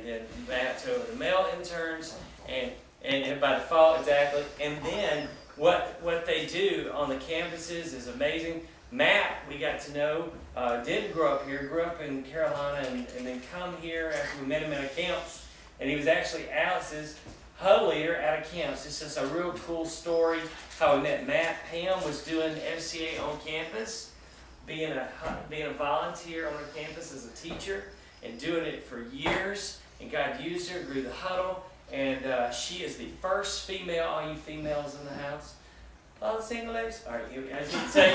and Matt took over the male interns, and by default, exactly. And then what they do on the campuses is amazing. Matt, we got to know, didn't grow up here, grew up in Carolina, and then come here after we met him at a camps, and he was actually Alice's Huddle leader at a camps. It's just a real cool story how we met Matt. Pam was doing FCA on campus, being a volunteer on our campus as a teacher, and doing it for years. And God used her, grew the Huddle, and she is the first female. All you females in the house, all the single ladies. All right, so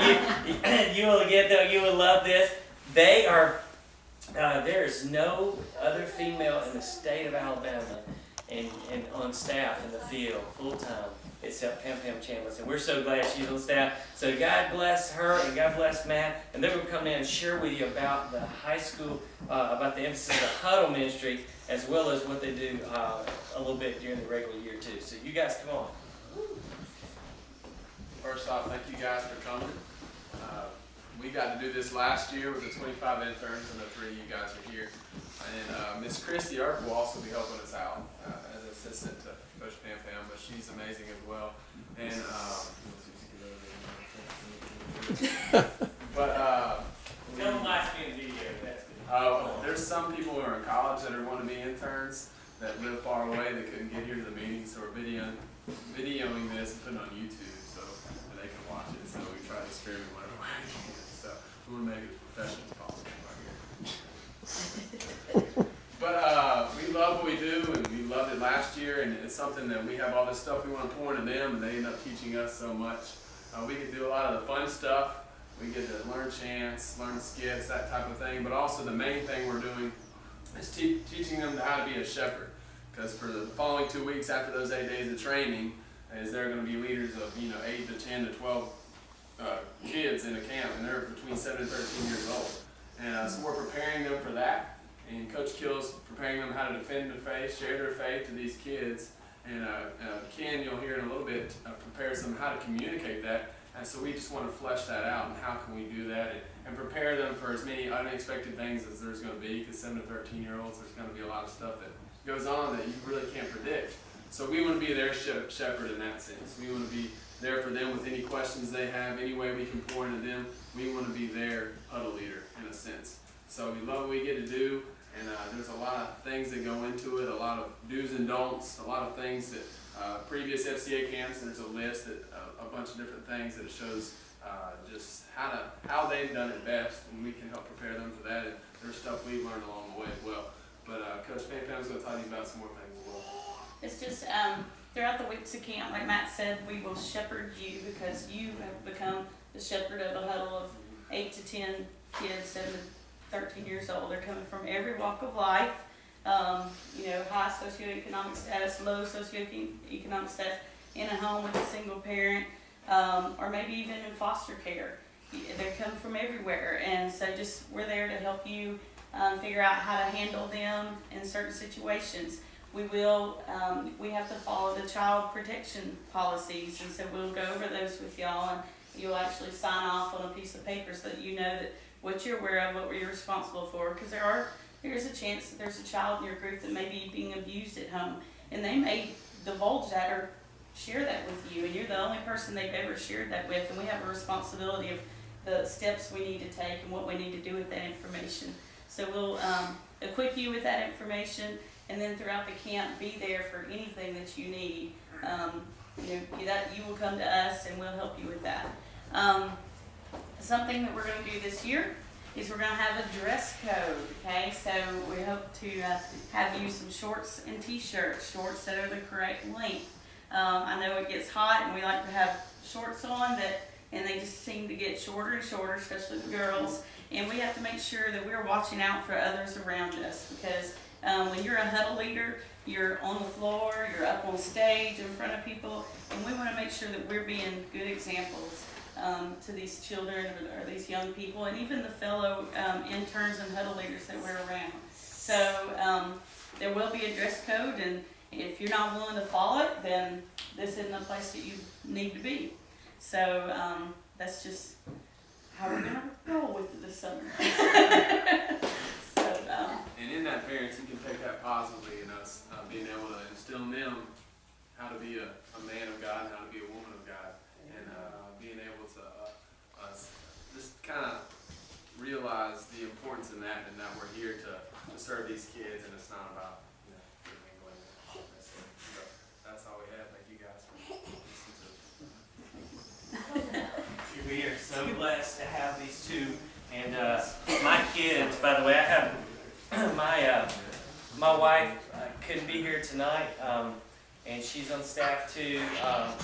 you will get though. You will love this. They are. There is no other female in the state of Alabama and on staff in the field full time except Pam Chambliss, and we're so glad she's on staff. So God bless her and God bless Matt, and they're going to come in and share with you about the high school, about the emphasis of the Huddle ministry, as well as what they do a little bit during the regular year too. So you guys come on. First off, thank you guys for coming. We got to do this last year with the 25 interns, and the 3 of you guys are here. And Miss Christy Earp will also be helping us out as an assistant to Coach Pam, but she's amazing as well. And Tell them last minute video. That's good. There's some people who are in college that are want to be interns that live far away that couldn't get here to the meeting, so we're videoing this and putting it on YouTube so that they can watch it. So we try to experiment whatever way we can. So we want to make it as professional as possible right here. But we love what we do, and we loved it last year, and it's something that we have all this stuff we want to pour into them, and they end up teaching us so much. We get to do a lot of the fun stuff. We get to learn chants, learn skits, that type of thing, but also the main thing we're doing is teaching them how to be a shepherd. Because for the following 2 weeks after those 8 days of training, is they're going to be leaders of 8 to 10 to 12 kids in a camp, and they're between 7 and 13 years old. And so we're preparing them for that. And Coach Kill's preparing them how to defend their faith, share their faith to these kids. And Ken, you'll hear in a little bit, prepares them how to communicate that. And so we just want to flesh that out, and how can we do that, and prepare them for as many unexpected things as there's going to be, because 7 to 13-year-olds, there's going to be a lot of stuff that goes on that you really can't predict. So we want to be their shepherd in that sense. We want to be there for them with any questions they have, any way we can pour into them. We want to be their Huddle leader in a sense. So we love what we get to do, and there's a lot of things that go into it, a lot of do's and don'ts, a lot of things that previous FCA camps, there's a list that a bunch of different things that shows just how they've done it best, and we can help prepare them for that. And there's stuff we've learned along the way as well. But Coach Pam's going to tell you about some more things as well. It's just throughout the weeks of camp, like Matt said, we will shepherd you, because you have become the shepherd of a huddle of 8 to 10 kids, 7 to 13 years old. They're coming from every walk of life, high socioeconomic status, low socioeconomic status, in a home with a single parent, or maybe even in foster care. They come from everywhere, and so we're there to help you figure out how to handle them in certain situations. We have to follow the child protection policies, and so we'll go over those with y'all, and you'll actually sign off on a piece of paper so that you know that what you're aware of, what you're responsible for, because there's a chance that there's a child in your group that may be being abused at home, and they may divulge that or share that with you, and you're the only person they've ever shared that with, and we have a responsibility of the steps we need to take and what we need to do with that information. So we'll equip you with that information, and then throughout the camp, be there for anything that you need. You will come to us, and we'll help you with that. Something that we're going to do this year is we're going to have a dress code, okay? So we hope to have you some shorts and t-shirts, shorts that are the correct length. I know it gets hot, and we like to have shorts on and they just seem to get shorter and shorter, especially the girls. And we have to make sure that we're watching out for others around us, because when you're a huddle leader, you're on the floor, you're up on stage in front of people, and we want to make sure that we're being good examples to these children or these young people, and even the fellow interns and huddle leaders that we're around. So there will be a dress code, and if you're not willing to follow it, then this isn't a place that you need to be. So that's just how we're going to roll with it this summer. So And in that, parents, you can take that positively in us, being able to instill in them how to be a man of God and how to be a woman of God, and being able to just kind of realize the importance in that, and that we're here to serve these kids, and it's not about mingling. So that's all we have. Thank you guys for listening to us. We are so blessed to have these two, and my kids. By the way, I have my wife couldn't be here tonight, and she's on staff too.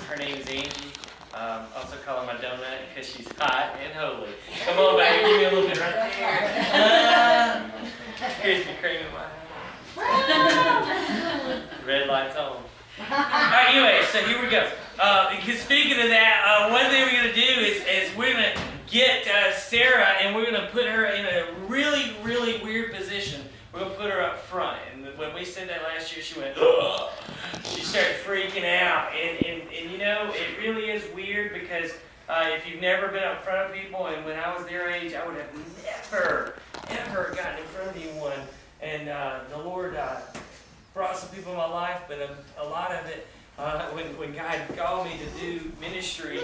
Her name is Angie. Also call her my donut because she's hot and holy. Come on, baby, give me a little bit right there. Krispy Kreme in my house. Red light's on. All right, anyway, so here we go. Speaking of that, one thing we're going to do is we're going to get Sarah, and we're going to put her in a really, really weird position. We're going to put her up front. And when we said that last year, she went, ugh. She started freaking out. And you know, it really is weird because if you've never been up front of people, and when I was their age, I would have never, ever gotten in front of anyone. And the Lord brought some people in my life, but a lot of it, when God called me to do ministry,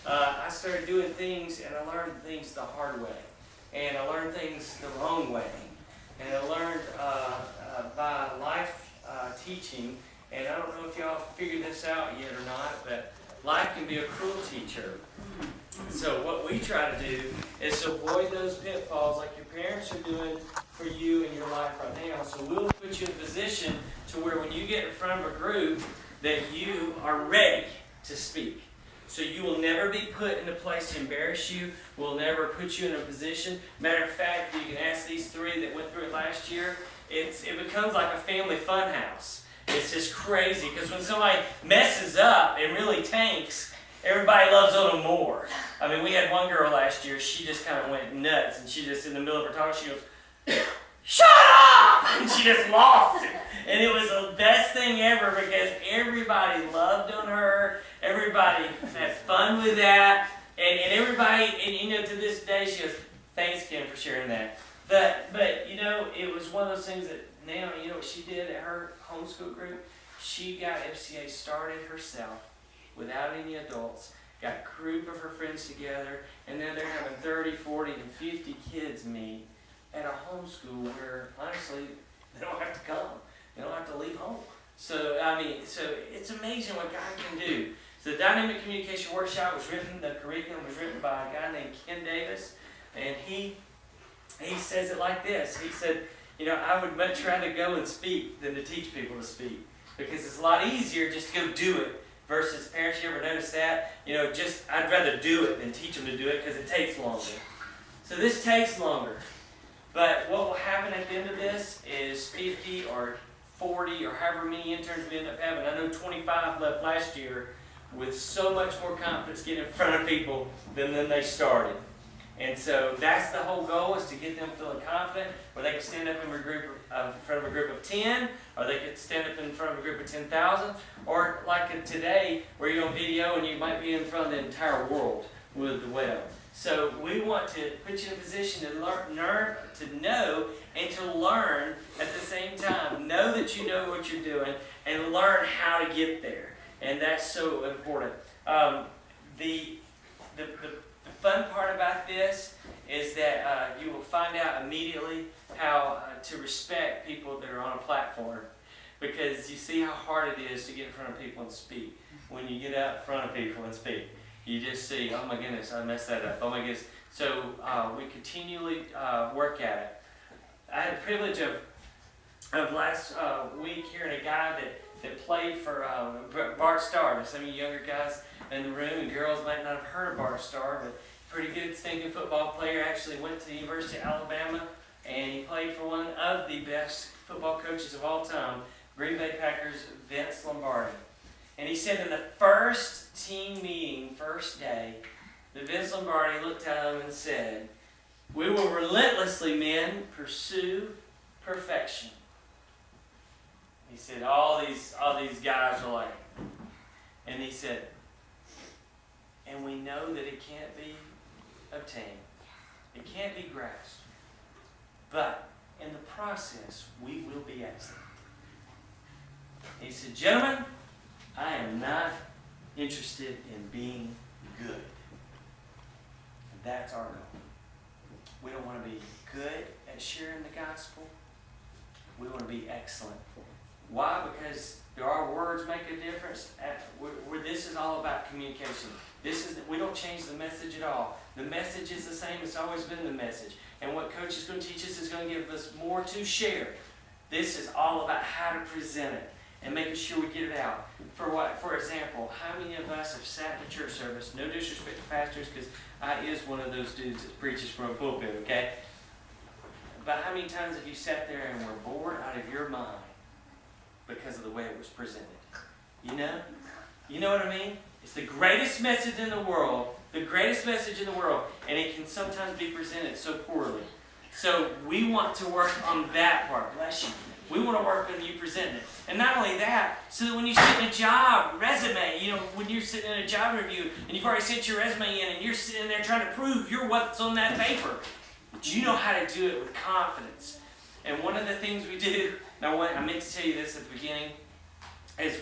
I started doing things, and I learned things the hard way. And I learned things the wrong way. And I learned by life teaching, and I don't know if y'all figured this out yet or not, but life can be a cruel teacher. So what we try to do is to avoid those pitfalls like your parents are doing for you in your life right now. So we'll put you in a position to where when you get in front of a group that you are ready to speak. So you will never be put in a place to embarrass you. We'll never put you in a position. Matter of fact, you can ask these three that went through it last year. It becomes like a family fun house. It's just crazy because when somebody messes up and really tanks, everybody loves a little more. I mean, we had one girl last year, she just kind of went nuts, and she just, in the middle of her talk, she goes, "Shut up!" And she just lost it. And it was the best thing ever because everybody loved on her, everybody had fun with that, and everybody, and you know, to this day, she goes, "Thanks, Kim, for sharing that." But you know, it was one of those things that now, you know what she did at her homeschool group? She got FCA started herself without any adults, got a group of her friends together, and then they're having 30, 40, and 50 kids meet at a homeschool where, honestly, they don't have to come. They don't have to leave home. So, I mean, it's amazing what God can do. So the Dynamic Communication Workshop was written, the curriculum was written by a guy named Ken Davis, and he says it like this. He said, you know, I would much rather go and speak than to teach people to speak because it's a lot easier just to go do it versus, parents, you ever notice that? You know, I'd rather do it than teach them to do it because it takes longer. So this takes longer. But what will happen at the end of this is 50 or 40 or however many interns we end up having. I know 25 left last year with so much more confidence getting in front of people than they started. And so that's the whole goal, is to get them feeling confident where they can stand up in front of a group of 10, or they could stand up in front of a group of 10,000, or like today where you're on video and you might be in front of the entire world with the web. So we want to put you in a position to learn, to know, and to learn at the same time. Know that you know what you're doing and learn how to get there. And that's so important. The fun part about this is that you will find out immediately how to respect people that are on a platform, because you see how hard it is to get in front of people and speak. When you get out in front of people and speak, you just see, oh my goodness, I messed that up. Oh my goodness. So we continually work at it. I had the privilege of last week hearing a guy that played for Bart Starr. Some of you younger guys in the room and girls might not have heard of Bart Starr, but pretty good stinking football player. Actually went to the University of Alabama, and he played for one of the best football coaches of all time, Green Bay Packers, Vince Lombardi. And he said in the first team meeting, first day, that Vince Lombardi looked at him and said, "We will relentlessly, men, pursue perfection." He said, all these guys are like, and he said, "And we know that it can't be obtained. It can't be grasped. But in the process, we will be excellent. He said, gentlemen, I am not interested in being good. And that's our goal. We don't want to be good at sharing the gospel. We want to be excellent. Why? Because our words make a difference. This is all about communication. We don't change the message at all. The message is the same. It's always been the message. And what Coach is going to teach us is going to give us more to share. This is all about how to present it and making sure we get it out. For example, how many of us have sat in a church service, no disrespect to pastors, because I is one of those dudes that preaches from a pulpit, okay? But how many times have you sat there and were bored out of your mind because of the way it was presented? You know? You know what I mean? It's the greatest message in the world, and it can sometimes be presented so poorly. So we want to work on that part. Bless you. We want to work on you presenting it. And not only that, so that when you sit in a job resume, when you're sitting in a job interview and you've already sent your resume in and you're sitting there trying to prove you're what's on that paper, but you know how to do it with confidence. And one of the things we do, now I meant to tell you this at the beginning, is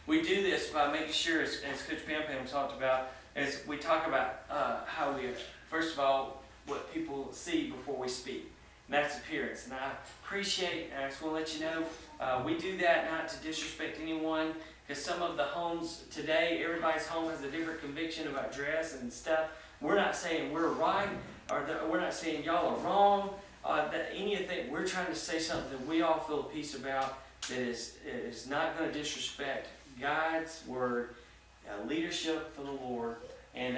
we do this by making sure, as Coach Pam talked about, is we talk about how we, first of all, what people see before we speak. And that's appearance. And I appreciate, and I just want to let you know, we do that not to disrespect anyone, because some of the homes today, everybody's home has a different conviction about dress and stuff. We're not saying we're right, or we're not saying y'all are wrong, anything. We're trying to say something that we all feel at peace about, that is not going to disrespect God's word, leadership for the Lord. And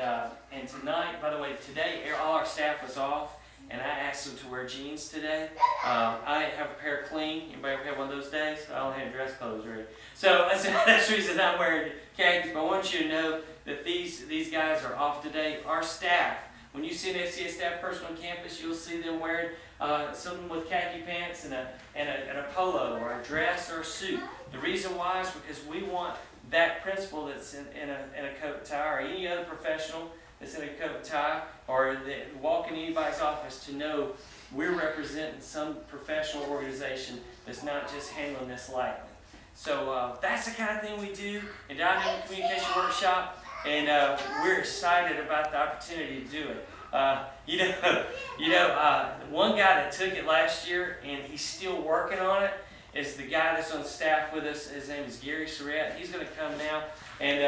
tonight, by the way, today all our staff was off, and I asked them to wear jeans today. I have a pair clean. Anybody ever have one of those days? I only had dress clothes ready. So that's the reason I'm wearing khakis. But I want you to know that these guys are off today. Our staff, when you see an FCA staff person on campus, you'll see them wearing something with khaki pants and a polo or a dress or a suit. The reason why is because we want that principal that's in a coat and tie, or any other professional that's in a coat and tie, or that walk in anybody's office, to know we're representing some professional organization that's not just handling this lightly. So that's the kind of thing we do in Dynamic Communication Workshop, and we're excited about the opportunity to do it. One guy that took it last year, and he's still working on it, is the guy that's on staff with us. His name is Gary Surratt. He's going to come now and